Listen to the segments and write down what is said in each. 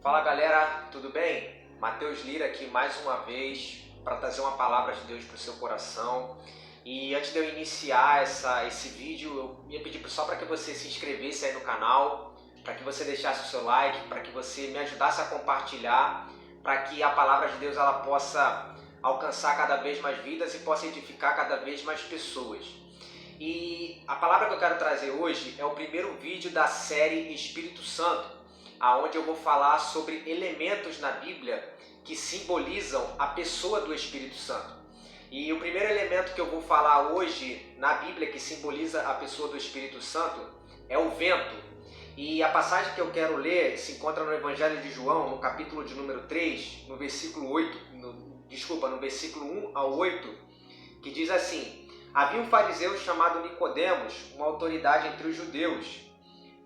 Fala galera, tudo bem? Matheus Lira aqui mais uma vez para trazer uma palavra de Deus para o seu coração. E antes de eu iniciar esse vídeo, eu ia pedir só para que você se inscrevesse aí no canal, para que você deixasse o seu like, para que você me ajudasse a compartilhar, para que a palavra de Deus ela possa alcançar cada vez mais vidas e possa edificar cada vez mais pessoas. E a palavra que eu quero trazer hoje é o primeiro vídeo da série Espírito Santo, aonde eu vou falar sobre elementos na Bíblia que simbolizam a pessoa do Espírito Santo. E o primeiro elemento que eu vou falar hoje na Bíblia que simboliza a pessoa do Espírito Santo é o vento. E a passagem que eu quero ler se encontra no Evangelho de João, no capítulo de número 3, no versículo 1 ao 8, que diz assim: Havia um fariseu chamado Nicodemos, uma autoridade entre os judeus.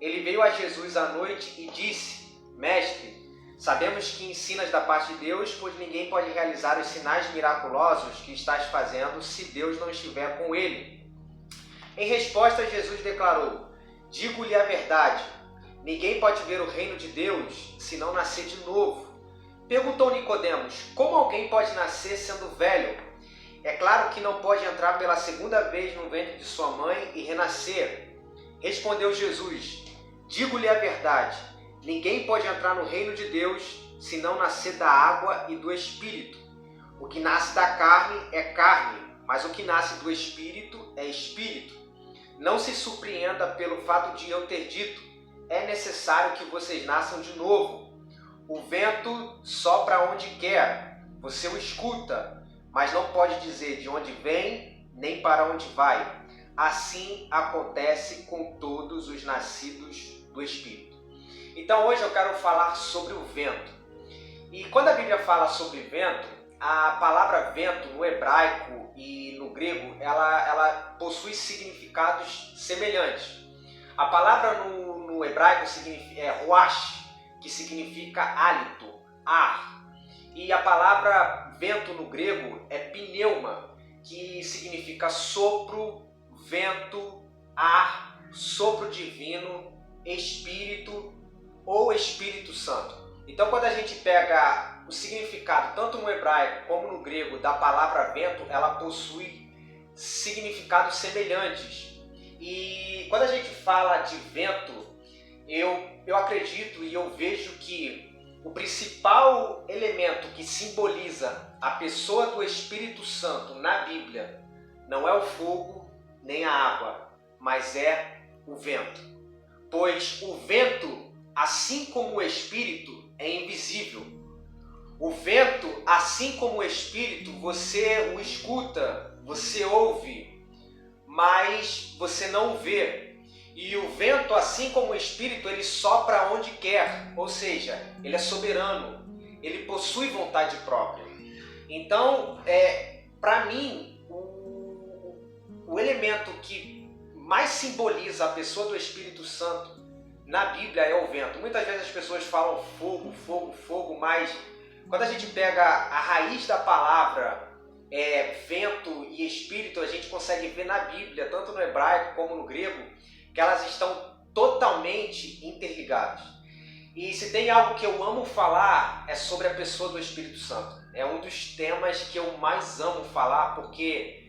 Ele veio a Jesus à noite e disse: Mestre, sabemos que ensinas da parte de Deus, pois ninguém pode realizar os sinais miraculosos que estás fazendo se Deus não estiver com ele. Em resposta, Jesus declarou: Digo-lhe a verdade, ninguém pode ver o reino de Deus se não nascer de novo. Perguntou Nicodemos: Como alguém pode nascer sendo velho? É claro que não pode entrar pela segunda vez no ventre de sua mãe e renascer. Respondeu Jesus: Digo-lhe a verdade, ninguém pode entrar no reino de Deus se não nascer da água e do Espírito. O que nasce da carne é carne, mas o que nasce do Espírito é Espírito. Não se surpreenda pelo fato de eu ter dito: é necessário que vocês nasçam de novo. O vento sopra onde quer, você o escuta, mas não pode dizer de onde vem nem para onde vai. Assim acontece com todos os nascidos do Espírito. Então hoje eu quero falar sobre o vento. E quando a Bíblia fala sobre vento, a palavra vento no hebraico e no grego, ela possui significados semelhantes. A palavra no hebraico é ruach, que significa hálito, ar. E a palavra vento no grego é pneuma, que significa sopro, vento, ar, sopro divino, Espírito ou Espírito Santo. Então, quando a gente pega o significado, tanto no hebraico como no grego, da palavra vento, ela possui significados semelhantes. E quando a gente fala de vento, eu acredito e eu vejo que o principal elemento que simboliza a pessoa do Espírito Santo na Bíblia não é o fogo nem a água, mas é o vento. Pois o vento, assim como o Espírito, é invisível. O vento, assim como o Espírito, você o escuta, você ouve, mas você não o vê. E o vento, assim como o Espírito, ele sopra onde quer, ou seja, ele é soberano, ele possui vontade própria. Então, para mim, o elemento que mais simboliza a pessoa do Espírito Santo na Bíblia é o vento. Muitas vezes as pessoas falam fogo, fogo, fogo, mas quando a gente pega a raiz da palavra vento e espírito, a gente consegue ver na Bíblia, tanto no hebraico como no grego, que elas estão totalmente interligadas. E se tem algo que eu amo falar é sobre a pessoa do Espírito Santo. É um dos temas que eu mais amo falar, porque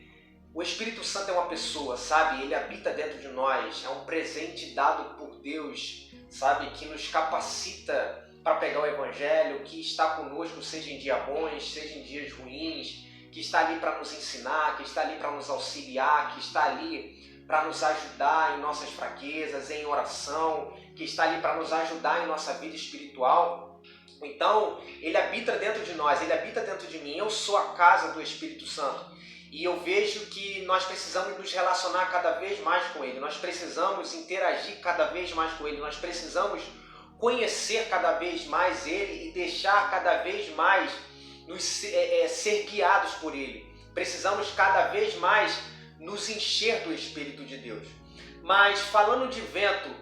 o Espírito Santo é uma pessoa, sabe? Ele habita dentro de nós, é um presente dado por Deus, sabe? Que nos capacita para pegar o Evangelho, que está conosco, seja em dias bons, seja em dias ruins, que está ali para nos ensinar, que está ali para nos auxiliar, que está ali para nos ajudar em nossas fraquezas, em oração, que está ali para nos ajudar em nossa vida espiritual. Então, ele habita dentro de nós, ele habita dentro de mim. Eu sou a casa do Espírito Santo. E eu vejo que nós precisamos nos relacionar cada vez mais com ele, nós precisamos interagir cada vez mais com ele, nós precisamos conhecer cada vez mais ele e deixar cada vez mais ser guiados por ele. Precisamos cada vez mais nos encher do Espírito de Deus. Mas falando de vento,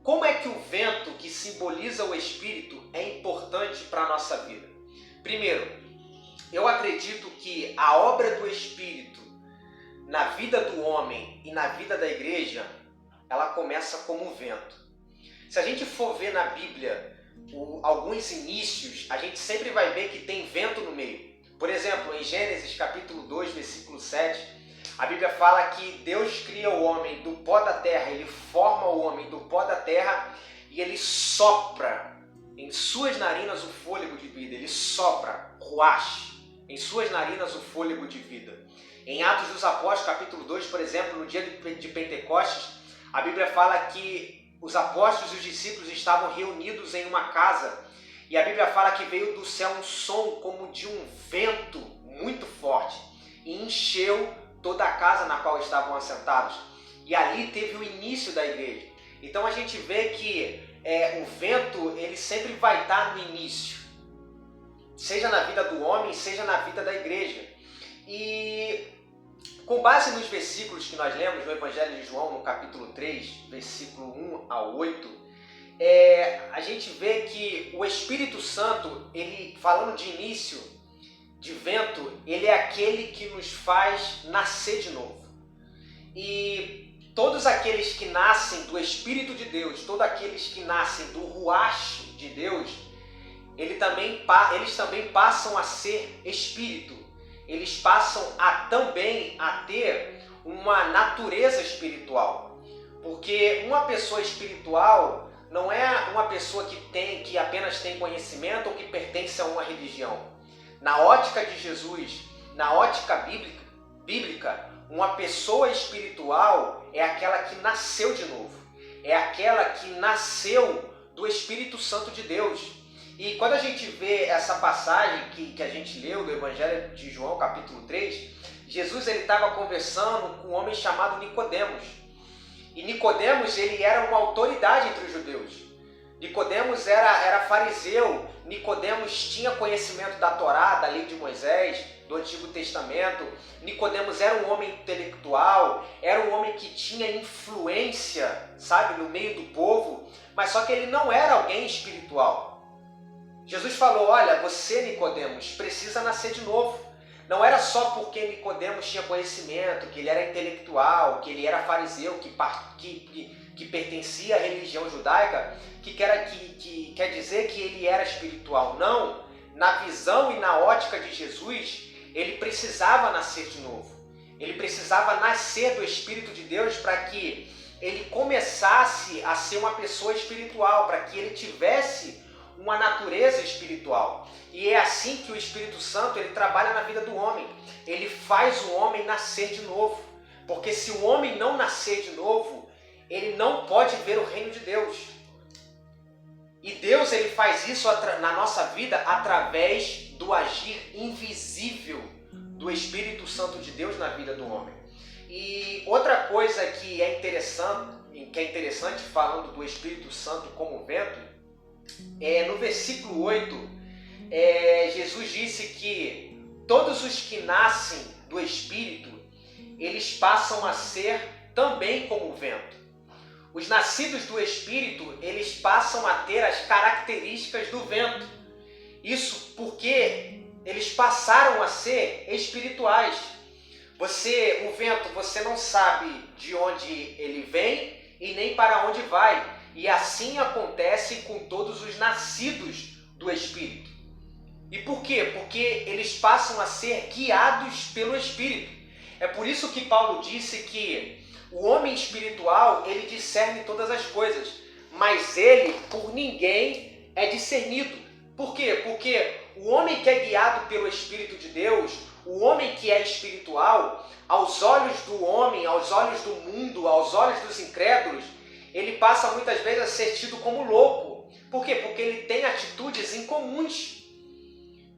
como é que o vento que simboliza o Espírito é importante para a nossa vida? Primeiro, eu acredito que a obra do Espírito na vida do homem e na vida da igreja, ela começa como um vento. Se a gente for ver na Bíblia alguns inícios, a gente sempre vai ver que tem vento no meio. Por exemplo, em Gênesis capítulo 2, versículo 7, a Bíblia fala que Deus cria o homem do pó da terra, ele forma o homem do pó da terra e ele sopra em suas narinas o fôlego de vida. Ele sopra, ruach, em suas narinas o fôlego de vida. Em Atos dos Apóstolos, capítulo 2, por exemplo, no dia de Pentecostes, a Bíblia fala que os apóstolos e os discípulos estavam reunidos em uma casa e a Bíblia fala que veio do céu um som como de um vento muito forte e encheu toda a casa na qual estavam assentados. E ali teve o início da igreja. Então a gente vê que o vento ele sempre vai estar no início, seja na vida do homem, seja na vida da igreja. E com base nos versículos que nós lemos no Evangelho de João, no capítulo 3, versículo 1 a 8, a gente vê que o Espírito Santo, ele, falando de início, de vento, ele é aquele que nos faz nascer de novo. E todos aqueles que nascem do Espírito de Deus, todos aqueles que nascem do ruach de Deus, eles também passam a ser espírito. Eles passam também a ter uma natureza espiritual. Porque uma pessoa espiritual não é uma pessoa que apenas tem conhecimento ou que pertence a uma religião. Na ótica de Jesus, na ótica bíblica, uma pessoa espiritual é aquela que nasceu de novo. É aquela que nasceu do Espírito Santo de Deus. E quando a gente vê essa passagem que a gente leu do Evangelho de João, capítulo 3, Jesus estava conversando com um homem chamado Nicodemos. E Nicodemos ele era uma autoridade entre os judeus. Nicodemos era fariseu. Nicodemos tinha conhecimento da Torá, da lei de Moisés, do Antigo Testamento. Nicodemos era um homem intelectual, era um homem que tinha influência, sabe, no meio do povo, mas só que ele não era alguém espiritual. Jesus falou, olha, você, Nicodemos, precisa nascer de novo. Não era só porque Nicodemos tinha conhecimento, que ele era intelectual, que ele era fariseu, que pertencia à religião judaica, que quer dizer que ele era espiritual. Não, na visão e na ótica de Jesus, ele precisava nascer de novo. Ele precisava nascer do Espírito de Deus para que ele começasse a ser uma pessoa espiritual, para que ele tivesse uma natureza espiritual. E é assim que o Espírito Santo ele trabalha na vida do homem. Ele faz o homem nascer de novo. Porque se o homem não nascer de novo, ele não pode ver o reino de Deus. E Deus ele faz isso na nossa vida através do agir invisível do Espírito Santo de Deus na vida do homem. E outra coisa que é interessante falando do Espírito Santo como vento, no versículo 8, Jesus disse que todos os que nascem do Espírito, eles passam a ser também como o vento. Os nascidos do Espírito, eles passam a ter as características do vento. Isso porque eles passaram a ser espirituais. O vento, você não sabe de onde ele vem e nem para onde vai. E assim acontece com todos os nascidos do Espírito. E por quê? Porque eles passam a ser guiados pelo Espírito. É por isso que Paulo disse que o homem espiritual, ele discerne todas as coisas, mas ele, por ninguém, é discernido. Por quê? Porque o homem que é guiado pelo Espírito de Deus, o homem que é espiritual, aos olhos do homem, aos olhos do mundo, aos olhos dos incrédulos, ele passa muitas vezes a ser tido como louco. Por quê? Porque ele tem atitudes incomuns.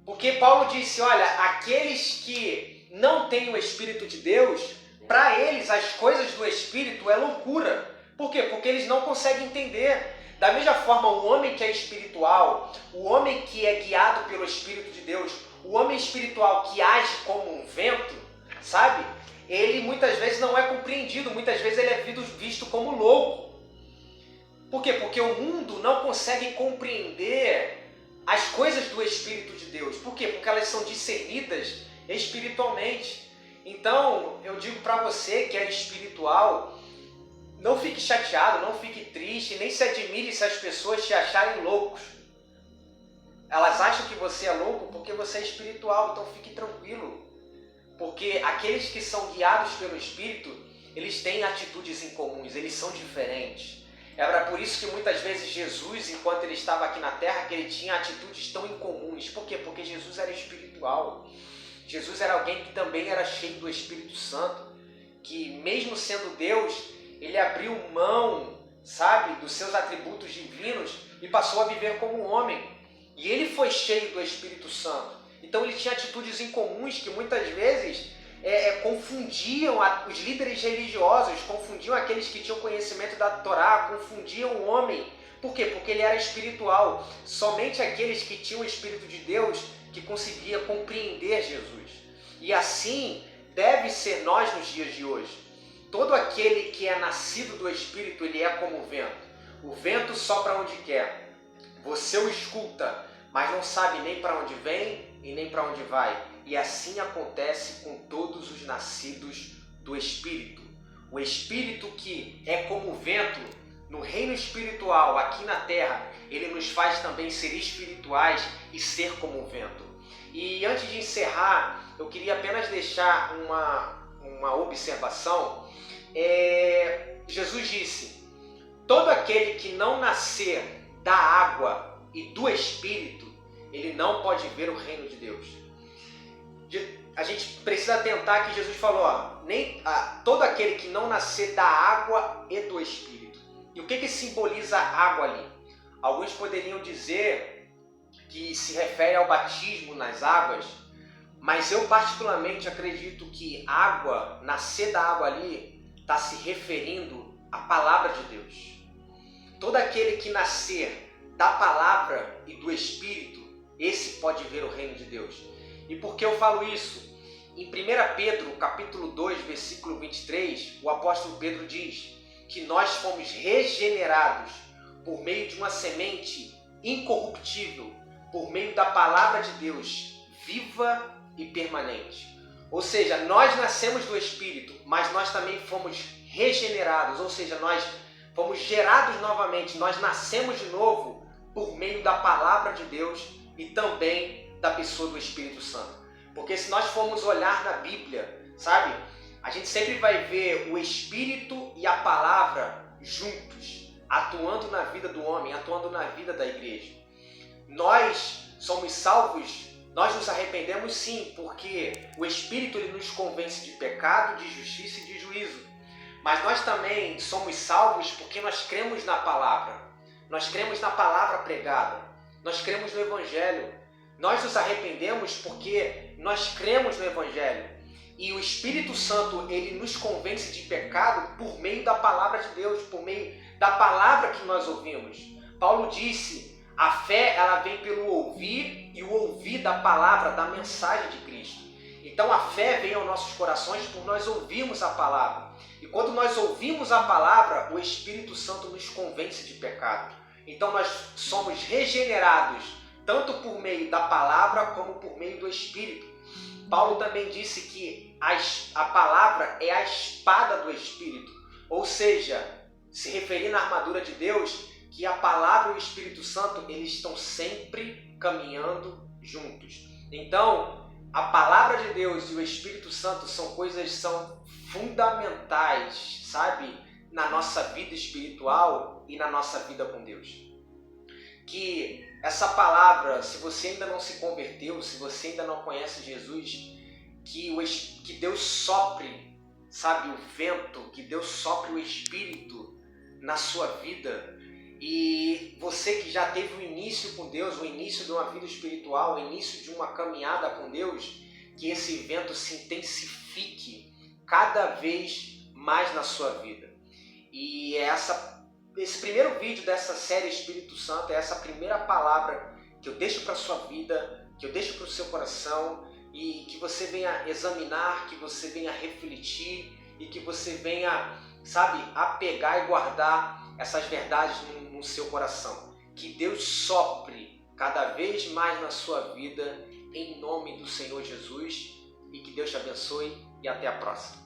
Porque Paulo disse, olha, aqueles que não têm o Espírito de Deus, para eles as coisas do Espírito é loucura. Por quê? Porque eles não conseguem entender. Da mesma forma, o homem que é espiritual, o homem que é guiado pelo Espírito de Deus, o homem espiritual que age como um vento, sabe? Ele muitas vezes não é compreendido, muitas vezes ele é visto como louco. Por quê? Porque o mundo não consegue compreender as coisas do Espírito de Deus. Por quê? Porque elas são discernidas espiritualmente. Então, eu digo para você que é espiritual, não fique fique chateado, não fique triste, nem se admire se as pessoas te acharem loucos. Elas acham que você é louco porque você é espiritual, então fique tranquilo. Porque aqueles que são guiados pelo Espírito, eles têm atitudes incomuns, eles são diferentes. Era por isso que muitas vezes Jesus, enquanto ele estava aqui na Terra, que ele tinha atitudes tão incomuns. Por quê? Porque Jesus era espiritual. Jesus era alguém que também era cheio do Espírito Santo, que mesmo sendo Deus, ele abriu mão, sabe, dos seus atributos divinos e passou a viver como um homem. E ele foi cheio do Espírito Santo. Então ele tinha atitudes incomuns que muitas vezes confundiam os líderes religiosos, confundiam aqueles que tinham conhecimento da Torá, confundiam o homem. Por quê? Porque ele era espiritual. Somente aqueles que tinham o Espírito de Deus que conseguia compreender Jesus. E assim deve ser nós nos dias de hoje. Todo aquele que é nascido do Espírito, ele é como o vento. O vento sopra onde quer. Você o escuta, mas não sabe nem para onde vem e nem para onde vai. E assim acontece com todos os nascidos do Espírito. O Espírito que é como o vento, no reino espiritual, aqui na Terra, ele nos faz também ser espirituais e ser como o vento. E antes de encerrar, eu queria apenas deixar uma observação. Jesus disse: todo aquele que não nascer da água e do Espírito, ele não pode ver o reino de Deus. A gente precisa atentar que Jesus falou, todo aquele que não nascer da água e do Espírito. E o que simboliza a água ali? Alguns poderiam dizer que se refere ao batismo nas águas, mas eu particularmente acredito que água, nascer da água ali, está se referindo à palavra de Deus. Todo aquele que nascer da palavra e do Espírito, esse pode ver o reino de Deus. E por que eu falo isso? Em 1 Pedro, capítulo 2, versículo 23, o apóstolo Pedro diz que nós fomos regenerados por meio de uma semente incorruptível, por meio da palavra de Deus, viva e permanente. Ou seja, nós nascemos do Espírito, mas nós também fomos regenerados, ou seja, nós fomos gerados novamente, nós nascemos de novo por meio da palavra de Deus e também da pessoa do Espírito Santo. Porque se nós formos olhar na Bíblia, sabe, a gente sempre vai ver o Espírito e a palavra juntos, atuando na vida do homem, atuando na vida da igreja. Nós somos salvos, nós nos arrependemos sim, porque o Espírito ele nos convence de pecado, de justiça e de juízo. Mas nós também somos salvos porque nós cremos na palavra. Nós cremos na palavra pregada. Nós cremos no Evangelho. Nós nos arrependemos porque nós cremos no Evangelho. E o Espírito Santo, ele nos convence de pecado por meio da palavra de Deus, por meio da palavra que nós ouvimos. Paulo disse, a fé ela vem pelo ouvir e o ouvir da palavra, da mensagem de Cristo. Então a fé vem aos nossos corações por nós ouvirmos a palavra. E quando nós ouvimos a palavra, o Espírito Santo nos convence de pecado. Então nós somos regenerados, tanto por meio da palavra como por meio do Espírito. Paulo também disse que a palavra é a espada do Espírito. Ou seja, se referindo à armadura de Deus, que a palavra e o Espírito Santo, eles estão sempre caminhando juntos. Então, a palavra de Deus e o Espírito Santo são fundamentais, sabe, na nossa vida espiritual e na nossa vida com Deus. Que essa palavra, se você ainda não se converteu, se você ainda não conhece Jesus, que Deus sopre, sabe, o vento, que Deus sopre o Espírito na sua vida. E você que já teve o início com Deus, o início de uma vida espiritual, o início de uma caminhada com Deus, que esse vento se intensifique cada vez mais na sua vida. E esse primeiro vídeo dessa série Espírito Santo é essa primeira palavra que eu deixo para a sua vida, que eu deixo para o seu coração, e que você venha examinar, que você venha refletir e que você venha, sabe, apegar e guardar essas verdades no seu coração. Que Deus sopre cada vez mais na sua vida, em nome do Senhor Jesus, e que Deus te abençoe e até a próxima.